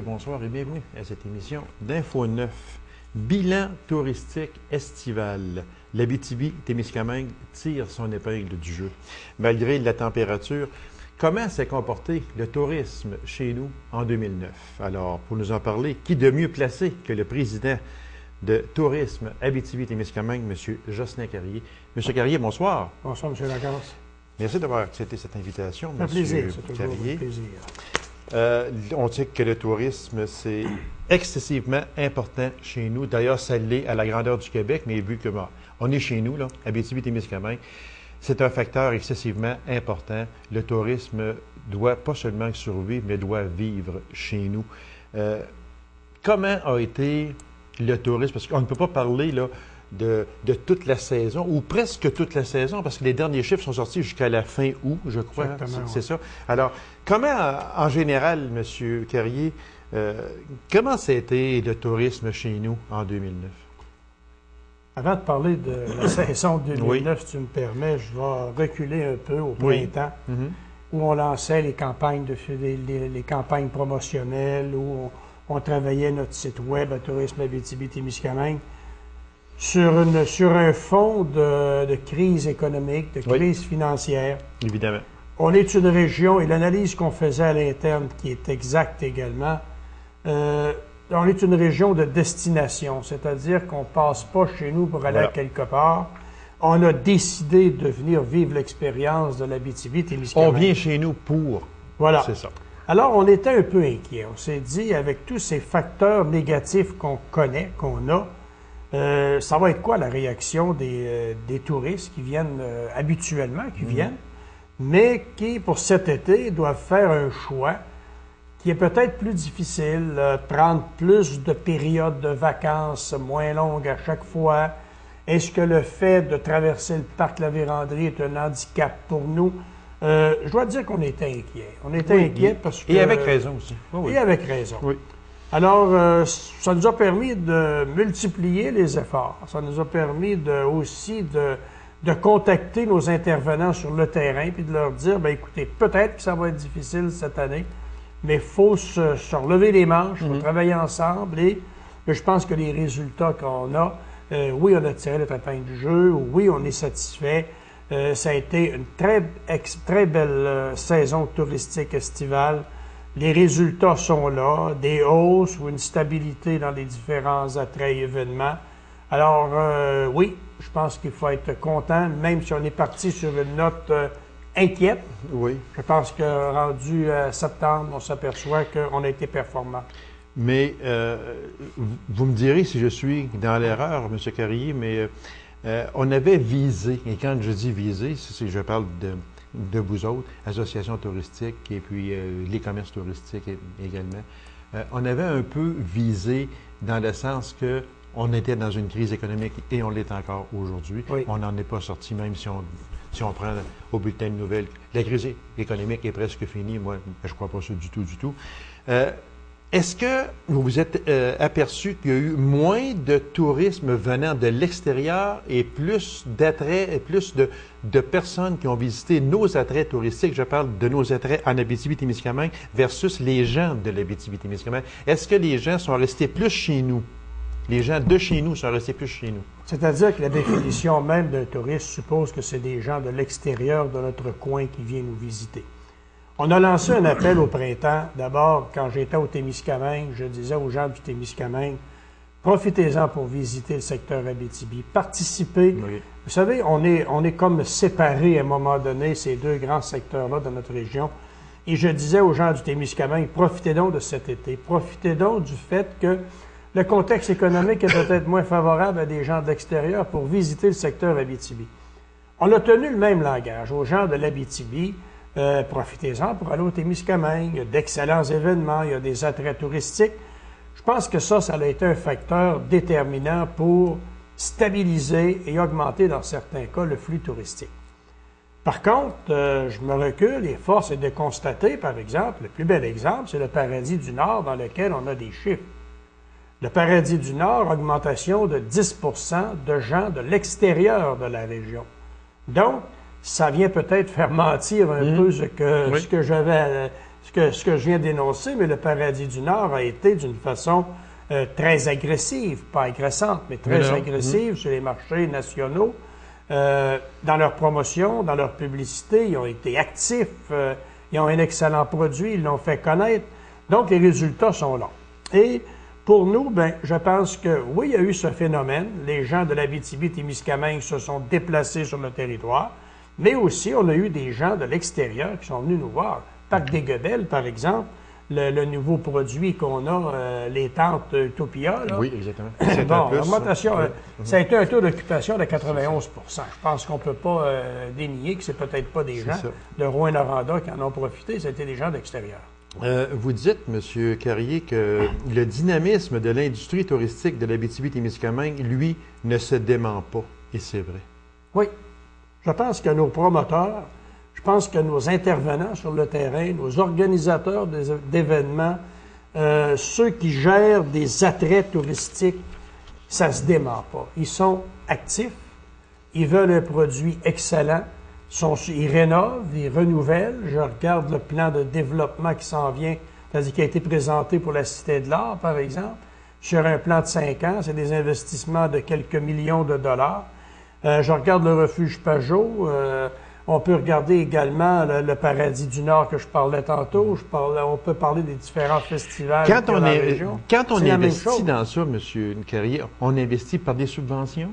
messieurs, bonsoir et bienvenue à cette émission d'Info 9. Bilan touristique estival. L'Abitibi-Témiscamingue tire son épingle du jeu. Malgré la température, comment s'est comporté le tourisme chez nous en 2009? Alors, pour nous en parler, qui de mieux placé que le président de Tourisme Abitibi-Témiscamingue, M. Jocelyn Carrier. M. Carrier, bonsoir. Bonsoir, M. Lacasse. Merci d'avoir accepté cette invitation, M. Plaisir, c'est toujours un plaisir. On sait que le tourisme, c'est excessivement important chez nous. D'ailleurs, ça l'est à la grandeur du Québec, mais vu que on est chez nous, là, Abitibi-Témiscamingue, c'est un facteur excessivement important. Le tourisme doit pas seulement survivre, mais doit vivre chez nous. Comment a été le tourisme? Parce qu'on ne peut pas parler là, de toute la saison, ou presque toute la saison, parce que les derniers chiffres sont sortis jusqu'à la fin août, je crois. C'est ça. Alors, comment, en général, M. Carrier, comment ça a été le tourisme chez nous en 2009? Avant de parler de la saison 2009, si tu me permets, je vais reculer un peu au printemps, où on lançait les campagnes, les campagnes promotionnelles, où on travaillait notre site web à Tourisme Abitibi-Témiscamingue. Sur un fond de crise économique, de crise financière. Évidemment. On est une région, et l'analyse qu'on faisait à l'interne, qui est exacte également, on est une région de destination, c'est-à-dire qu'on ne passe pas chez nous pour aller à quelque part. On a décidé de venir vivre l'expérience de l'Abitibi-Témiscamingue. On vient chez nous pour. Voilà. C'est ça. Alors, on était un peu inquiet. On s'est dit, avec tous ces facteurs négatifs qu'on connaît, qu'on a, ça va être quoi la réaction des touristes qui viennent habituellement, mais qui, pour cet été, doivent faire un choix qui est peut-être plus difficile, prendre plus de périodes de vacances moins longues à chaque fois. Est-ce que le fait de traverser le parc La Vérandrie est un handicap pour nous? Je dois dire qu'on était inquiets. On était inquiets parce que... Et avec raison aussi. Et avec raison. Oui. Alors, ça nous a permis de multiplier les efforts. Ça nous a permis aussi de contacter nos intervenants sur le terrain puis de leur dire, bien écoutez, peut-être que ça va être difficile cette année, mais il faut se relever les manches, il faut travailler ensemble et je pense que les résultats qu'on a, oui, on a tiré notre épingle du jeu, oui, on est satisfait. Ça a été une très belle saison touristique estivale. Les résultats sont là, des hausses ou une stabilité dans les différents attraits et événements. Alors, oui, je pense qu'il faut être content, même si on est parti sur une note inquiète. Oui. Je pense que rendu septembre, on s'aperçoit qu'on a été performant. Mais vous me direz si je suis dans l'erreur, M. Carrier, mais on avait visé, et quand je dis visé, je parle de vous autres, associations touristiques et puis les commerces touristiques également, on avait un peu visé dans le sens que on était dans une crise économique et on l'est encore aujourd'hui. Oui. On n'en est pas sorti, même si on prend au bulletin de nouvelles. La crise économique est presque finie. Moi, je ne crois pas ça du tout. Est-ce que vous vous êtes aperçu qu'il y a eu moins de tourisme venant de l'extérieur et plus d'attraits et plus de personnes qui ont visité nos attraits touristiques? Je parle de nos attraits en Abitibi-Témiscamingue versus les gens de l'Abitibi-Témiscamingue. Est-ce que les gens sont restés plus chez nous? Les gens de chez nous sont restés plus chez nous? C'est-à-dire que la définition même d'un touriste suppose que c'est des gens de l'extérieur de notre coin qui viennent nous visiter. On a lancé un appel au printemps. D'abord, quand j'étais au Témiscamingue, je disais aux gens du Témiscamingue, profitez-en pour visiter le secteur Abitibi, participez. Oui. Vous savez, on est comme séparés à un moment donné, ces deux grands secteurs-là de notre région. Et je disais aux gens du Témiscamingue, profitez donc de cet été. Profitez donc du fait que le contexte économique est peut-être moins favorable à des gens de l'extérieur pour visiter le secteur Abitibi. On a tenu le même langage aux gens de l'Abitibi. Profitez-en pour aller au Témiscamingue. Il y a d'excellents événements, il y a des attraits touristiques. Je pense que ça a été un facteur déterminant pour stabiliser et augmenter, dans certains cas, le flux touristique. Par contre, je me recule et force est de constater, par exemple, le plus bel exemple, c'est le Paradis du Nord dans lequel on a des chiffres. Le Paradis du Nord, augmentation de 10 % de gens de l'extérieur de la région. Donc, ça vient peut-être faire mentir un peu ce que j'avais ce que je viens d'énoncer, mais le Paradis du Nord a été d'une façon très agressive, pas agressante, mais très agressive sur les marchés nationaux. Dans leur promotion, dans leur publicité, ils ont été actifs, ils ont un excellent produit, ils l'ont fait connaître. Donc, les résultats sont là. Et pour nous, ben, je pense que oui, il y a eu ce phénomène. Les gens de l'Abitibi-Témiscamingue se sont déplacés sur le territoire, mais aussi on a eu des gens de l'extérieur qui sont venus nous voir. Parc des Guebels, par exemple, le nouveau produit qu'on a, les tentes Utopia. Là. Oui, exactement. Bon, l'augmentation, ça a été un taux d'occupation de 91 Je pense qu'on ne peut pas dénier que c'est peut-être pas des gens de Rouyn-Noranda qui en ont profité, c'était des gens d'extérieur. Vous dites, M. Carrier, que le dynamisme de l'industrie touristique de l'Abitibi-Témiscamingue, lui, ne se dément pas. Et c'est vrai. Oui. Je pense que nos promoteurs, je pense que nos intervenants sur le terrain, nos organisateurs d'événements, ceux qui gèrent des attraits touristiques, ça ne se dément pas. Ils sont actifs, ils veulent un produit excellent, ils rénovent, ils renouvellent. Je regarde le plan de développement qui s'en vient, c'est-à-dire qui a été présenté pour la Cité de l'Art, par exemple, sur un plan de 5 ans. C'est des investissements de quelques millions de dollars. Je regarde le refuge Pajot. On peut regarder également le Paradis du Nord que je parlais tantôt. On peut parler des différents festivals dans la région. Quand on investit dans ça, M. Carrier, on investit par des subventions?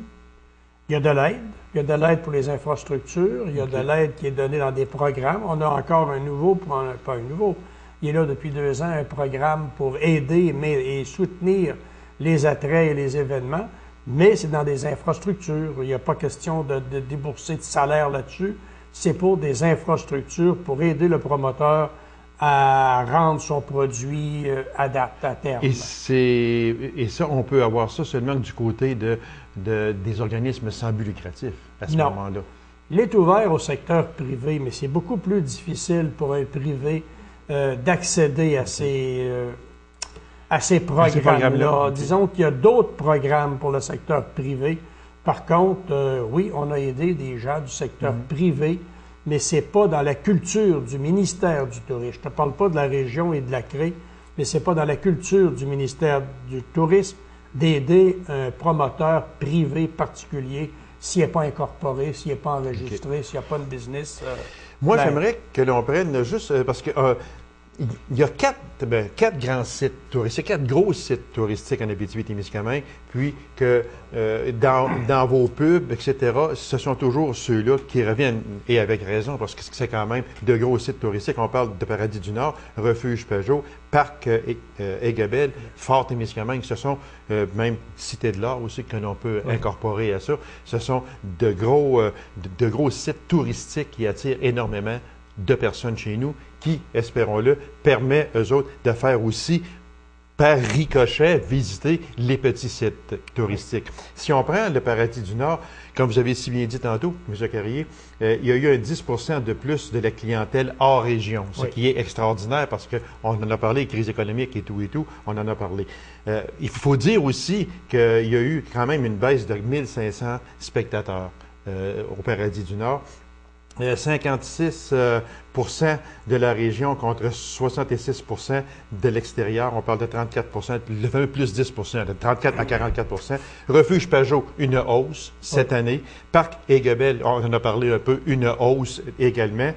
Il y a de l'aide. Il y a de l'aide pour les infrastructures. Il y a de l'aide qui est donnée dans des programmes. On a encore un nouveau, pas un nouveau, il est là depuis 2 ans, un programme pour aider et soutenir les attraits et les événements, mais c'est dans des infrastructures. Il n'y a pas question de débourser de salaire là-dessus. C'est pour des infrastructures pour aider le promoteur à rendre son produit adapté à terme. Et ça, on peut avoir ça seulement du côté des organismes sans but lucratif à ce moment-là. Il est ouvert au secteur privé, mais c'est beaucoup plus difficile pour un privé d'accéder à ces programmes-là. Disons qu'il y a d'autres programmes pour le secteur privé. Par contre, oui, on a aidé des gens du secteur privé, mais ce n'est pas dans la culture du ministère du Tourisme. Je ne te parle pas de la région et de la CRE, mais ce n'est pas dans la culture du ministère du Tourisme d'aider un promoteur privé particulier s'il n'est pas incorporé, s'il n'est pas enregistré, s'il n'y a pas de business. Moi, j'aimerais que l'on prenne juste, parce que il y a 4 grands sites touristiques, 4 gros sites touristiques en Abitibi-Témiscamingue, puis que dans vos pubs, etc., ce sont toujours ceux-là qui reviennent, et avec raison, parce que c'est quand même de gros sites touristiques. On parle de Paradis du Nord, Refuge Pajot, Parc Aiguebelle, Fort Témiscamingue, ce sont même Cité de l'Art aussi que l'on peut incorporer à ça. Ce sont de gros sites touristiques qui attirent énormément de personnes chez nous, qui, espérons-le, permet, eux autres, de faire aussi, par ricochet, visiter les petits sites touristiques. Si on prend le Paradis du Nord, comme vous avez si bien dit tantôt, M. Carrier, il y a eu un 10 de plus de la clientèle hors région, ce qui est extraordinaire parce qu'on en a parlé, crise économique et tout, on en a parlé. Il faut dire aussi qu'il y a eu quand même une baisse de 1500 spectateurs au Paradis du Nord. 56 de la région contre 66 de l'extérieur. On parle de 34 le fameux plus 10 de 34 à 44 Refuge Pajot, une hausse cette année. Parc Aiguebelle, on en a parlé un peu, une hausse également.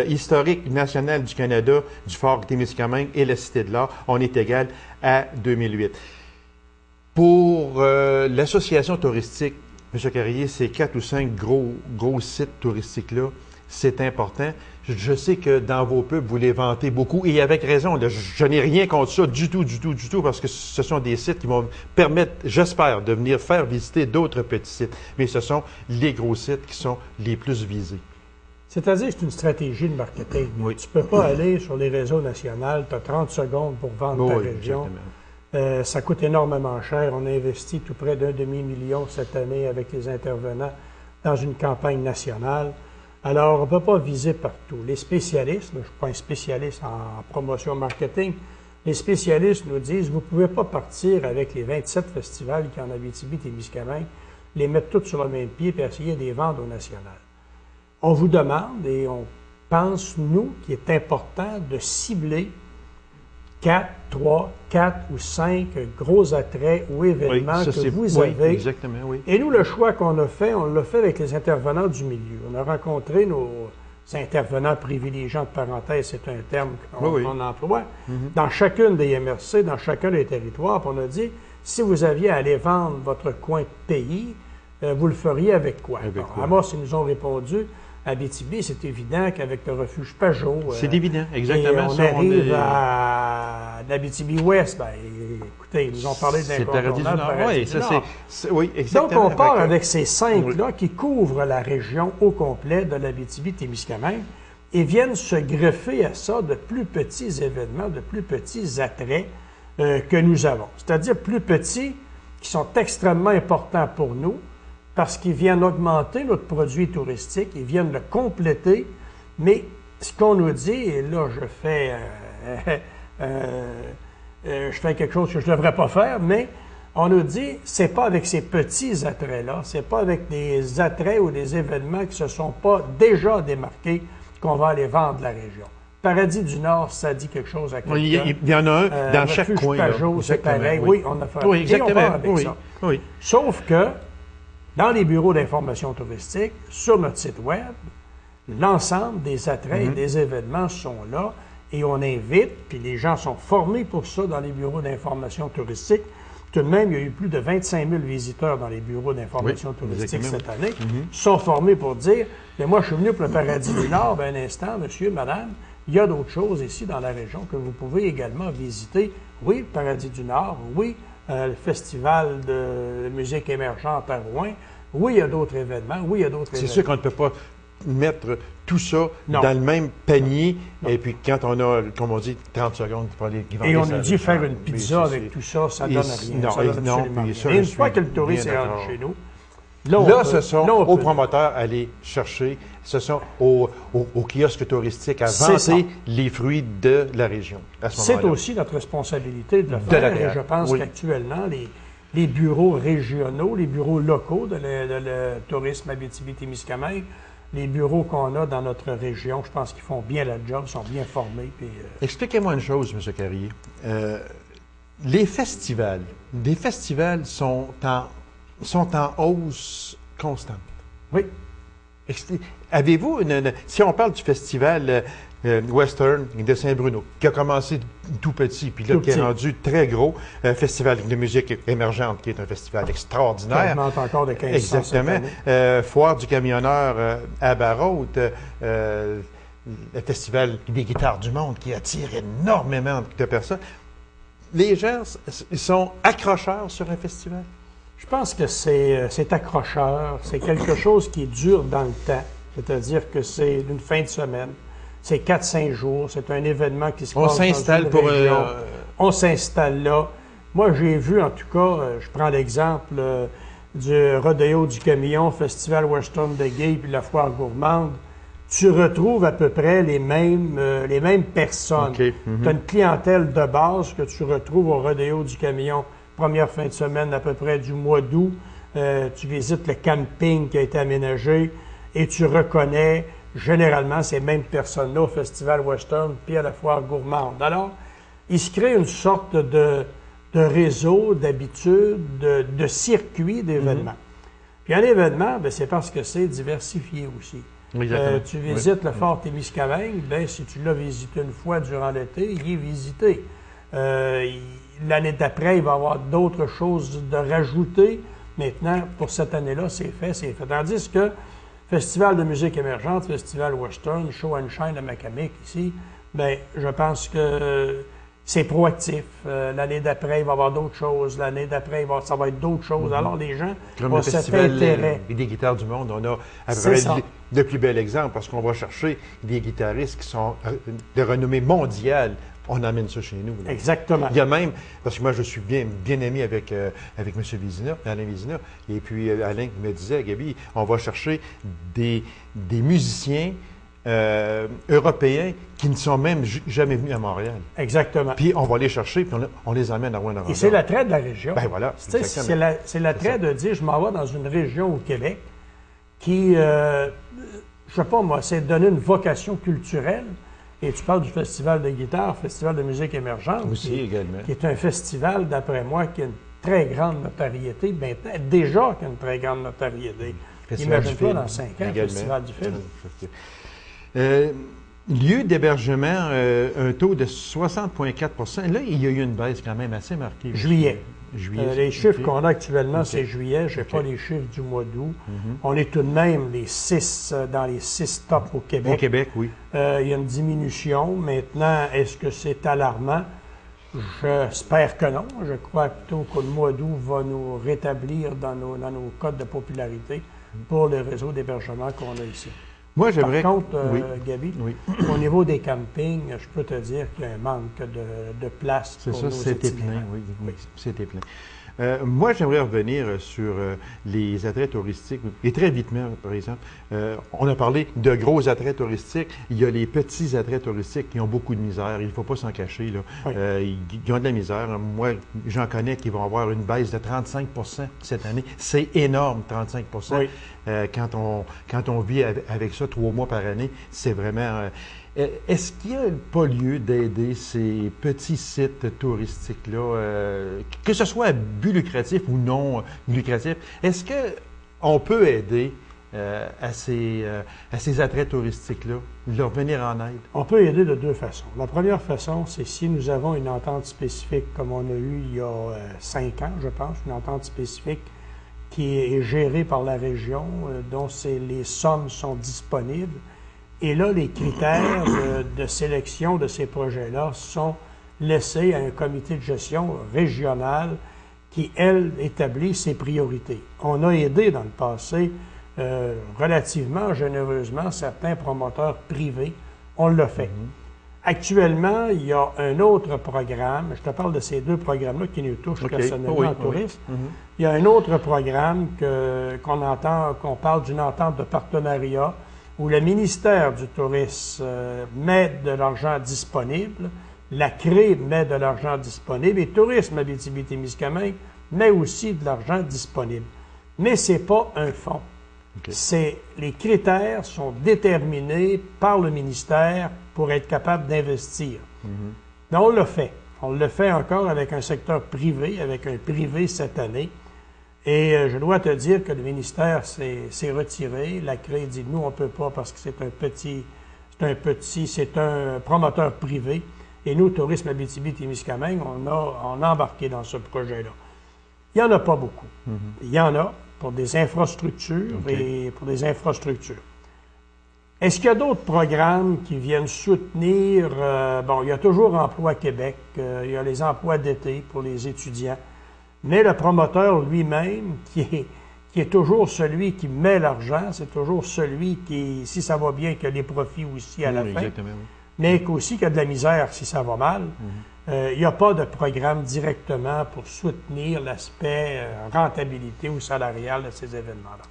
Historique national du Canada, du Fort Témiscamingue et la Cité de l'Art, on est égal à 2008. Pour l'association touristique, M. Carrier, ces 4 ou 5 gros sites touristiques-là, c'est important. Je sais que dans vos pubs, vous les vantez beaucoup, et avec raison. Je n'ai rien contre ça du tout, parce que ce sont des sites qui vont permettre, j'espère, de venir faire visiter d'autres petits sites. Mais ce sont les gros sites qui sont les plus visés. C'est-à-dire que c'est une stratégie de marketing. Oui. Tu ne peux pas aller sur les réseaux nationaux, tu as 30 secondes pour vendre ta région. Ça coûte énormément cher. On a investi tout près d'1 demi-million cette année avec les intervenants dans une campagne nationale. Alors, on ne peut pas viser partout. Les spécialistes, je ne suis pas un spécialiste en promotion marketing, les spécialistes nous disent, vous ne pouvez pas partir avec les 27 festivals qu'il y a en Abitibi-Témiscamingue, les mettre tous sur le même pied et essayer de les vendre au national. On vous demande, et on pense, nous, qu'il est important de cibler 4 ou 5 gros attraits ou événements que vous avez. Exactement, oui. Et nous, le choix qu'on a fait, on l'a fait avec les intervenants du milieu. On a rencontré nos intervenants privilégiés, entre parenthèses, c'est un terme qu'on emploie, dans chacune des MRC, dans chacun des territoires. Puis on a dit, si vous aviez à aller vendre votre coin de pays, vous le feriez avec quoi? Amos, ils nous ont répondu, à Abitibi, c'est évident qu'avec le refuge Pajot... c'est évident, exactement. Et on arrive à l'Abitibi-Ouest. Ben, écoutez, ils nous ont parlé de l'incontournable Paradis du Nord. Oui, exactement. Donc, on part avec ces 5-là qui couvrent la région au complet de l'Abitibi-Témiscamingue et viennent se greffer à ça de plus petits événements, de plus petits attraits que nous avons. C'est-à-dire plus petits qui sont extrêmement importants pour nous, parce qu'ils viennent augmenter notre produit touristique, ils viennent le compléter, mais ce qu'on nous dit, et là je fais quelque chose que je ne devrais pas faire, mais on nous dit, c'est pas avec ces petits attraits-là, c'est pas avec des attraits ou des événements qui ne se sont pas déjà démarqués qu'on va aller vendre la région. Paradis du Nord, ça dit quelque chose à quelqu'un. Il y en a un dans chaque coin. Pajot, c'est pareil. Oui, on a fait. Oui, exactement. Et on va avec ça. Oui. Sauf que dans les bureaux d'information touristique, sur notre site Web, l'ensemble des attraits et des événements sont là et on invite, puis les gens sont formés pour ça dans les bureaux d'information touristique. Tout de même, il y a eu plus de 25 000 visiteurs dans les bureaux d'information touristique cette année. Ils sont formés pour dire, mais moi je suis venu pour le Paradis du Nord, ben, un instant, monsieur, madame, il y a d'autres choses ici dans la région que vous pouvez également visiter. Oui, le Paradis du Nord, oui, le festival de musique émergente à Rouen. Oui, il y a d'autres événements. Oui, il y a d'autres événements. C'est sûr qu'on ne peut pas mettre tout ça dans le même panier. Non. Et puis, quand on a, comme on dit, 30 secondes pour aller... Et on nous dit faire une pizza avec tout ça, ça ne donne rien. Non, ça donne absolument rien. Et une fois que le touriste est rentré chez nous, ce sont aux promoteurs à aller chercher, ce sont aux kiosques touristiques à vanter les fruits de la région. C'est aussi notre responsabilité de le faire. Et je pense qu'actuellement, les bureaux régionaux, les bureaux locaux de le tourisme Abitibi-Témiscamingue, les bureaux qu'on a dans notre région, je pense qu'ils font bien la job, sont bien formés. Puis, expliquez-moi une chose, M. Carrier. Les festivals sont en hausse constante. Oui. Avez-vous si on parle du festival Western de Saint-Bruno, qui a commencé tout petit, puis là, qui est rendu très gros, festival de musique émergente, qui est un festival extraordinaire. Ça augmente encore de 15%. Exactement. Foire du camionneur à Barraute, le festival des guitares du monde, qui attire énormément de personnes. Les gens sont accrocheurs sur un festival. Je pense que c'est accrocheur, c'est quelque chose qui dure dans le temps, c'est-à-dire que c'est une fin de semaine, c'est 4-5 jours, c'est un événement qui se passe dans une région. On s'installe là. Moi, j'ai vu, en tout cas, je prends l'exemple du Rodéo du Camion, Festival Western de Gay, puis la Foire Gourmande. Tu retrouves à peu près les mêmes personnes. Okay. Tu as une clientèle de base que tu retrouves au Rodéo du Camion. Première fin de semaine à peu près du mois d'août, tu visites le camping qui a été aménagé et tu reconnais généralement ces mêmes personnes-là au Festival Western puis à la Foire Gourmande. Alors, il se crée une sorte de réseau, d'habitude, de circuit d'événements. Puis un événement, c'est parce que c'est diversifié aussi. Tu visites le Fort Témiscamingue, si tu l'as visité une fois durant l'été, il est visité. L'année d'après, il va y avoir d'autres choses de rajouter. Maintenant, pour cette année-là, c'est fait. Tandis que Festival de musique émergente, Festival Western, Show and Shine à Macamic ici, je pense que c'est proactif. L'année d'après, il va y avoir d'autres choses. L'année d'après, ça va être d'autres choses. Alors, les gens ont cet intérêt. Des guitares du monde, on a à peu près le plus bel exemple parce qu'on va chercher des guitaristes qui sont de renommée mondiale. On amène ça chez nous. Là. Exactement. Il y a même, parce que moi, je suis bien ami avec M. Vézina, Alain Vézina, et puis Alain me disait, Gaby, on va chercher des musiciens européens qui ne sont même jamais venus à Montréal. Exactement. Puis on va les chercher, puis on les amène à Rouen-Noranda. Et c'est l'attrait de la région. Ben voilà. C'est l'attrait de dire, je m'en vais dans une région au Québec qui... je je sais pas moi, c'est de donner une vocation culturelle. Et tu parles du Festival de guitare, Festival de musique émergente, Aussi, également. qui est un festival, d'après moi, qui a une très grande notoriété, bien, déjà qui a une très grande notoriété. Imagine-toi dans 5 ans, le Festival du film. Lieu d'hébergement, un taux de 60,4 %. Là, il y a eu une baisse quand même assez marquée. Juillet. Les chiffres OK. qu'on a actuellement, OK. c'est juillet. Je n'ai OK. pas les chiffres du mois d'août. On est tout de même dans les 6 tops au Québec. Au Québec, oui. Il y a une diminution. Maintenant, est-ce que c'est alarmant? J'espère que non. Je crois plutôt que le mois d'août va nous rétablir dans nos codes de popularité pour le réseau d'hébergement qu'on a ici. Moi, j'aimerais... Par contre, oui. Gaby, Oui. au niveau des campings, je peux te dire qu'il y a un manque de place C'est pour ça, nos c'était itinérants. plein, oui, c'était plein. Moi, j'aimerais revenir sur les attraits touristiques, et très vitement, par exemple. On a parlé de gros attraits touristiques. Il y a les petits attraits touristiques qui ont beaucoup de misère. Il ne faut pas s'en cacher, là. Oui. Ils ont de la misère. Moi, j'en connais qui vont avoir une baisse de 35 cette année. C'est énorme, 35 Oui. Quand on vit avec ça 3 mois par année, c'est vraiment... Est-ce qu'il n'y a pas lieu d'aider ces petits sites touristiques-là, que ce soit à but lucratif ou non lucratif? Est-ce qu'on peut aider à ces attraits touristiques-là, leur venir en aide? On peut aider de 2 façons. La première façon, c'est si nous avons une entente spécifique, comme on a eu il y a 5 ans, je pense, une entente spécifique qui est gérée par la région, dont les sommes sont disponibles. Et là, les critères de sélection de ces projets-là sont laissés à un comité de gestion régional qui, elle, établit ses priorités. On a aidé dans le passé relativement généreusement certains promoteurs privés. On l'a fait. Actuellement, il y a un autre programme, je te parle de ces 2 programmes-là qui nous touchent personnellement en tourisme. Il y a un autre programme qu'on parle d'une entente de partenariat où le ministère du Tourisme met de l'argent disponible, la CRE met de l'argent disponible et Tourisme Abitibi-Témiscamingue met aussi de l'argent disponible. Mais ce n'est pas un fonds. Okay. Les critères sont déterminés par le ministère pour être capable d'investir. Mais on l'a fait. On le fait encore avec un secteur privé, avec un privé cette année. Et je dois te dire que le ministère s'est retiré. La CRE dit, nous, on ne peut pas parce que c'est un promoteur privé. Et nous, Tourisme Abitibi-Témiscamingue, on a embarqué dans ce projet-là. Il n'y en a pas beaucoup. Il y en a pour des infrastructures et pour des infrastructures. Est-ce qu'il y a d'autres programmes qui viennent soutenir? Il y a toujours Emploi Québec, il y a les emplois d'été pour les étudiants. Mais le promoteur lui-même, qui est toujours celui qui met l'argent, c'est toujours celui qui, si ça va bien, qui a les profits aussi à la fin, exactement, oui. mais aussi qui a de la misère si ça va mal. Il n'y a pas de programme directement pour soutenir l'aspect rentabilité ou salarial de ces événements-là.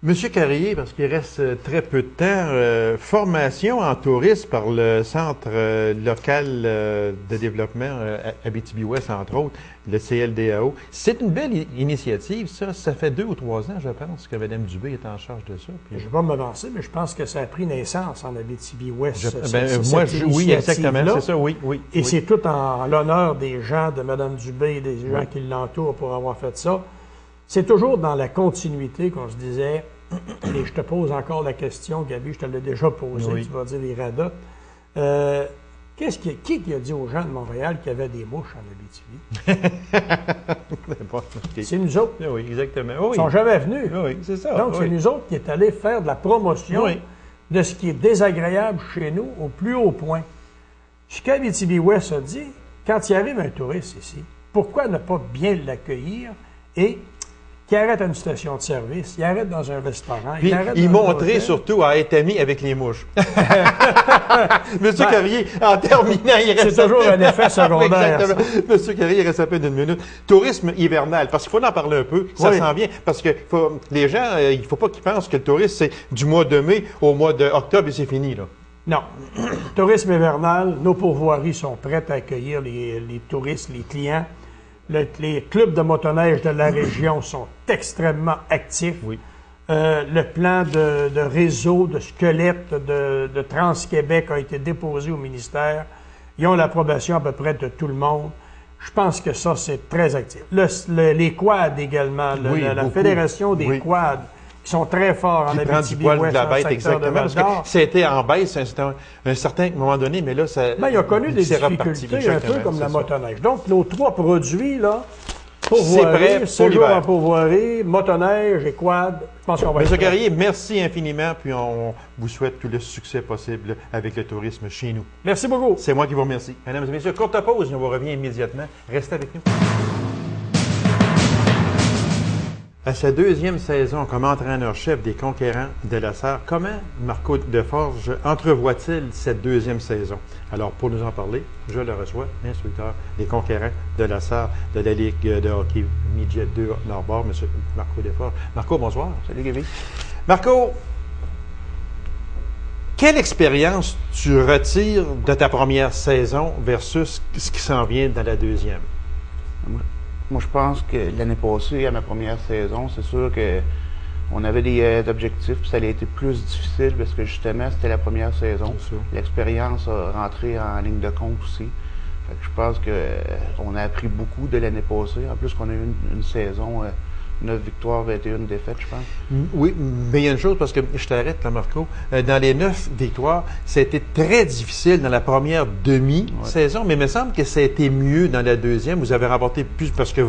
Monsieur Carrier, parce qu'il reste très peu de temps, formation en tourisme par le Centre local de développement Abitibi-Ouest, entre autres, le CLDAO. C'est une belle initiative, ça. Ça fait 2 ou 3 ans, je pense, que Mme Dubé est en charge de ça. Puis... Je ne vais pas m'avancer, mais je pense que ça a pris naissance en Abitibi-Ouest. Oui, exactement, c'est ça, oui. Et c'est tout en l'honneur des gens de Mme Dubé et des gens qui l'entourent pour avoir fait ça. C'est toujours dans la continuité qu'on se disait, et je te pose encore la question, Gaby, je te l'ai déjà posée, tu vas dire les radotes. Qui a dit aux gens de Montréal qu'il y avait des mouches en Abitibi? C'est nous autres. Oui, exactement. Ils ne sont jamais venus. Oui, c'est ça. Donc, c'est nous autres qui est allés faire de la promotion de ce qui est désagréable chez nous au plus haut point. Ce qu'Abitibi-Ouest a dit, quand il arrive un touriste ici, pourquoi ne pas bien l'accueillir et qu'il arrête à une station de service, il arrête dans un restaurant. Puis, il montrait surtout à être ami avec les mouches. Monsieur Carrier, en terminant, il reste... C'est toujours un effet secondaire. Exactement. Monsieur Carrier, il reste un peu d'une minute. Tourisme hivernal, parce qu'il faut en parler un peu, ça s'en vient, parce que les gens, il ne faut pas qu'ils pensent que le tourisme, c'est du mois de mai au mois d'octobre et c'est fini, là. Non. Tourisme hivernal, nos pourvoiries sont prêtes à accueillir les touristes, les clients. Les clubs de motoneige de la région sont extrêmement actifs. Oui. Le plan de réseau, de squelette de Trans-Québec a été déposé au ministère. Ils ont l'approbation à peu près de tout le monde. Je pense que ça, c'est très actif. Les quads également, la Fédération des quads, qui sont très forts en Abitibi-Ouest, de la bête, exactement, parce que c'était en baisse à un certain moment donné, mais là, ça... Ben, il a connu des difficultés, un peu comme la motoneige. Donc, nos 3 produits, là, pourvoirie, séjour en pourvoirie, motoneige et quad, je pense qu'on va Monsieur Carrier, merci infiniment, puis on vous souhaite tout le succès possible avec le tourisme chez nous. Merci beaucoup. C'est moi qui vous remercie. Mesdames et messieurs, courte pause et on vous revient immédiatement. Restez avec nous. À sa 2e saison comme entraîneur-chef des Conquérants de la Sarre, comment Marco Deforge entrevoit-il cette 2e saison? Alors, pour nous en parler, je le reçois, l'instructeur des Conquérants de la Sarre de la Ligue de hockey Midget 2 Nord-Bord, M. Marco Deforge. Marco, bonsoir. Salut, Gaby. Marco, quelle expérience tu retires de ta première saison versus ce qui s'en vient dans la 2e? Moi, je pense que l'année passée, à ma première saison, c'est sûr qu'on avait des objectifs, puis ça a été plus difficile parce que justement, c'était la première saison. L'expérience a rentré en ligne de compte aussi. Fait que je pense qu'on a appris beaucoup de l'année passée. En plus, qu'on a eu une saison 9 victoires, 21 défaites, je pense. Oui, mais il y a une chose, parce que je t'arrête là, Marco. Dans les 9 victoires, ça a été très difficile dans la première demi-saison, mais il me semble que ça a été mieux dans la 2e. Vous avez remporté plus, parce que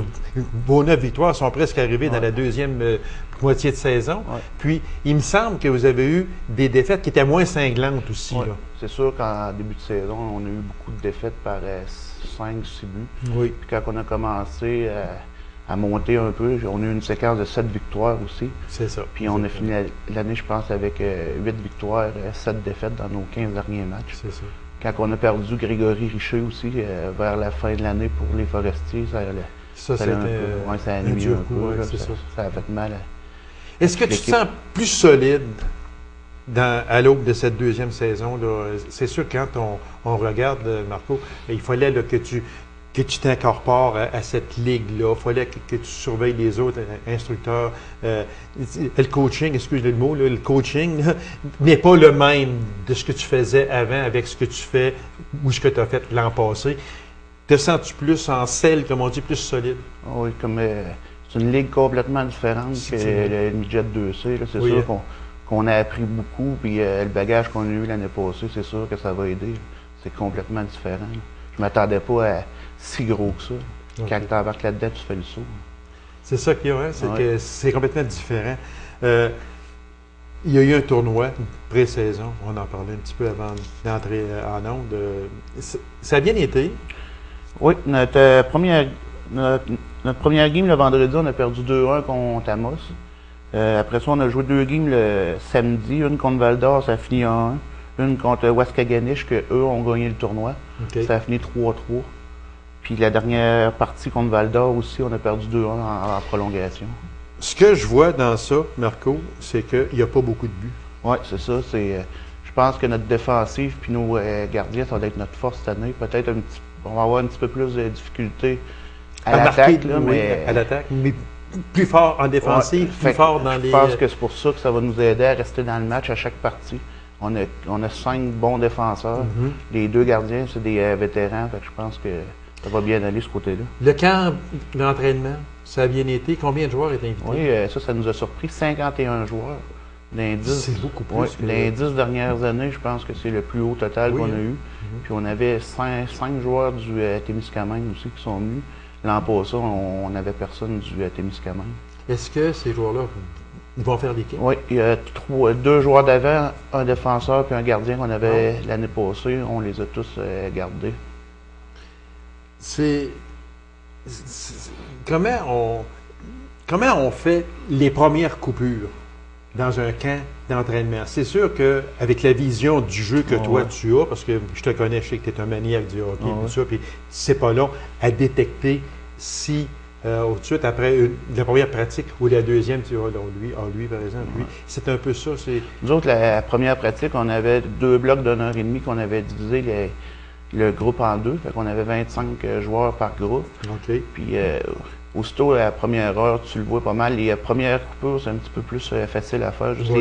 vos 9 victoires sont presque arrivées dans la 2e moitié de saison. Puis, il me semble que vous avez eu des défaites qui étaient moins cinglantes aussi. C'est sûr qu'en début de saison, on a eu beaucoup de défaites par 5-6 buts. Oui. Puis quand on a commencé à monter un peu. On a eu une séquence de 7 victoires aussi. C'est ça. Puis on a fini l'année, je pense, avec 8 victoires, 7 défaites dans nos 15 derniers matchs. C'est ça. Quand on a perdu Grégory Richer aussi, vers la fin de l'année pour les Forestiers, ça a nuit un peu. Ça a fait mal. Est-ce que tu te sens plus solide à l'aube de cette 2e saison? C'est sûr, quand on regarde, Marco, il fallait que tu t'incorpores à cette ligue-là. Il fallait que tu surveilles les autres instructeurs. Le coaching, excusez le mot, le coaching n'est pas le même de ce que tu faisais avant avec ce que tu fais ou ce que tu as fait l'an passé. Te sens-tu plus en selle, comme on dit, plus solide? Oui, comme c'est une ligue complètement différente que le Midget 2C. C'est sûr qu'on a appris beaucoup, puis le bagage qu'on a eu l'année passée, c'est sûr que ça va aider. C'est complètement différent. Je ne m'attendais pas à si gros que ça. Quand tu embarques là-dedans, tu fais le saut. C'est ça qu'il y a, c'est que c'est complètement différent. Il y a eu un tournoi pré-saison, on en parlait un petit peu avant d'entrer en onde. Ça a bien été? Oui, notre première game le vendredi, on a perdu 2-1 contre Amos. Après ça, on a joué 2 games le samedi, une contre Val-d'Or, ça a fini en 1. Une contre Waskaganish, qu'eux ont gagné le tournoi. Ça a fini 3-3. Puis la dernière partie contre Val-d'Or aussi, on a perdu 2-1 en prolongation. Ce que je vois dans ça, Marco, c'est qu'il n'y a pas beaucoup de buts. Oui, c'est ça. Je pense que notre défensive puis nos gardiens, ça va être notre force cette année. Peut-être on va avoir un petit peu plus de difficultés à l'attaque. À l'attaque, mais plus fort en défensive, plus fort dans les... Je pense que c'est pour ça que ça va nous aider à rester dans le match à chaque partie. On a 5 bons défenseurs. Les 2 gardiens, c'est des vétérans. Fait que je pense que ça va bien aller ce côté-là. Le camp d'entraînement, ça a bien été. Combien de joueurs étaient invités? Oui, ça nous a surpris. 51 joueurs. C'est beaucoup plus. Les 10 dernières années, je pense que c'est le plus haut total qu'on a eu. Puis on avait 5 joueurs du Témiscamingue aussi qui sont venus. L'an passé, on n'avait personne du Témiscamingue. Est-ce que ces joueurs-là, ils vont faire l'équipe? Oui, il y a 2 joueurs d'avant, un défenseur puis un gardien qu'on avait l'année passée. On les a tous gardés. Comment on fait les premières coupures dans un camp d'entraînement? C'est sûr qu'avec la vision du jeu que toi tu as, parce que je te connais, je sais que tu es un maniaque du hockey, tout ça, puis c'est pas long à détecter si tout de suite après la première pratique ou la deuxième, tu vois, lui par exemple, lui, c'est un peu ça. Nous autres, la première pratique, on avait 2 blocs d'1 heure et demie qu'on avait divisé le groupe en deux. Fait qu'on avait 25 joueurs par groupe. OK. Puis aussitôt, la première heure, tu le vois pas mal. Les premières coupures, c'est un petit peu plus facile à faire. Juste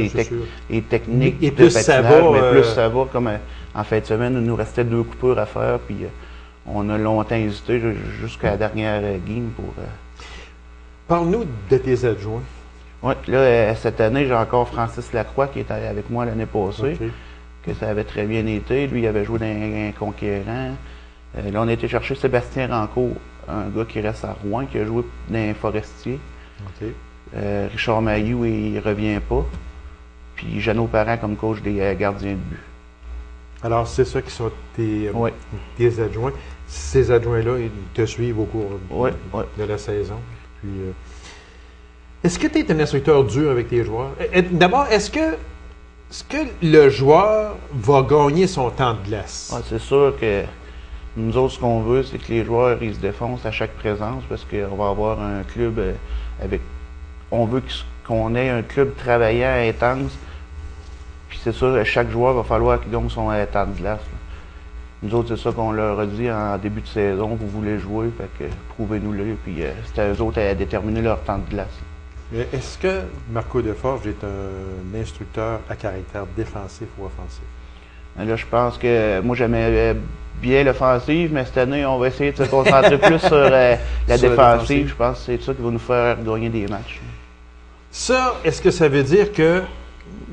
les techniques et de plus patinage, ça va, mais plus ça va. Comme en fin de semaine, il nous restait 2 coupures à faire. Puis on a longtemps hésité jusqu'à la dernière game pour... Parle-nous de tes adjoints. Oui, là, cette année, j'ai encore Francis Lacroix qui était avec moi l'année passée. Okay. Que ça avait très bien été. Lui, il avait joué dans un conquérant. Là, on a été chercher Sébastien Rancourt, un gars qui reste à Rouen, qui a joué dans un forestier. Okay. Richard Mailloux, il revient pas. Puis Jeannot Parent comme coach des gardiens de but. Alors, c'est ça qui sont tes adjoints. Ces adjoints-là, ils te suivent au cours de la saison. Puis, est-ce que tu es un instructeur dur avec tes joueurs? D'abord, est-ce que le joueur va gagner son temps de glace? Ouais, c'est sûr que nous autres, ce qu'on veut, c'est que les joueurs ils se défoncent à chaque présence parce qu'on va avoir un club avec... On veut qu'on ait un club travaillant intense. Puis c'est sûr, chaque joueur va falloir qu'il gagne son temps de glace. Là. Nous autres, c'est ça qu'on leur a dit en début de saison. Vous voulez jouer, fait que prouvez-nous-le. Puis c'est à eux autres à déterminer leur temps de glace. Est-ce que Marco Deforge est un instructeur à caractère défensif ou offensif? Là, je pense que moi, j'aimais bien l'offensive, mais cette année, on va essayer de se concentrer plus sur la défensive. Je pense que c'est ça qui va nous faire gagner des matchs. Ça, est-ce que ça veut dire que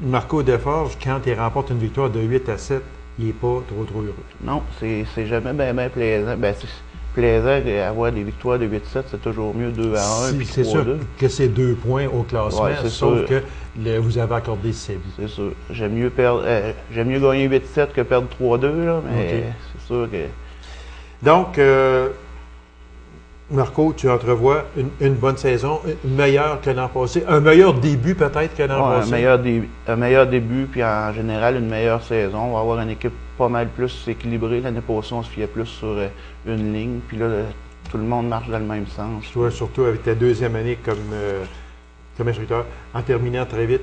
Marco Deforge, quand il remporte une victoire de 8-7, il n'est pas trop heureux? Non, c'est jamais bien plaisant. Ben, c'est plaisant d'avoir des victoires de 8-7, c'est toujours mieux 2-1 puis 3-2. C'est sûr que c'est 2 points au classement, sauf sûr. Que vous avez accordé 6 buts. C'est sûr. J'aime mieux gagner 8-7 que perdre 3-2, là, mais c'est sûr que... Donc, Marco, tu entrevois une bonne saison, meilleure que l'an passé, un meilleur début peut-être que l'an passé? Un meilleur début, puis en général, une meilleure saison. On va avoir une équipe pas mal plus équilibrée. L'année passée, on se fiait plus sur une ligne, puis là, tout le monde marche dans le même sens. Toi, surtout avec ta deuxième année comme instructeur, en terminant très vite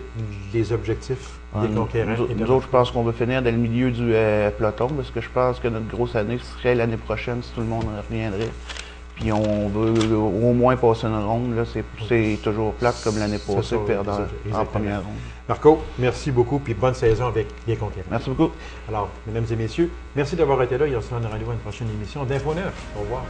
les objectifs des conquérants. Nous autres, je pense qu'on va finir dans le milieu du peloton, parce que je pense que notre grosse année serait l'année prochaine si tout le monde reviendrait. Puis on veut au moins passer une ronde. Là, c'est toujours plate comme l'année passée, perdre en première ronde. Marco, merci beaucoup, puis bonne saison avec les conquérants. Merci beaucoup. Alors, mesdames et messieurs, merci d'avoir été là. Il y a aussi un rendez-vous à une prochaine émission d'Info 9. Au revoir.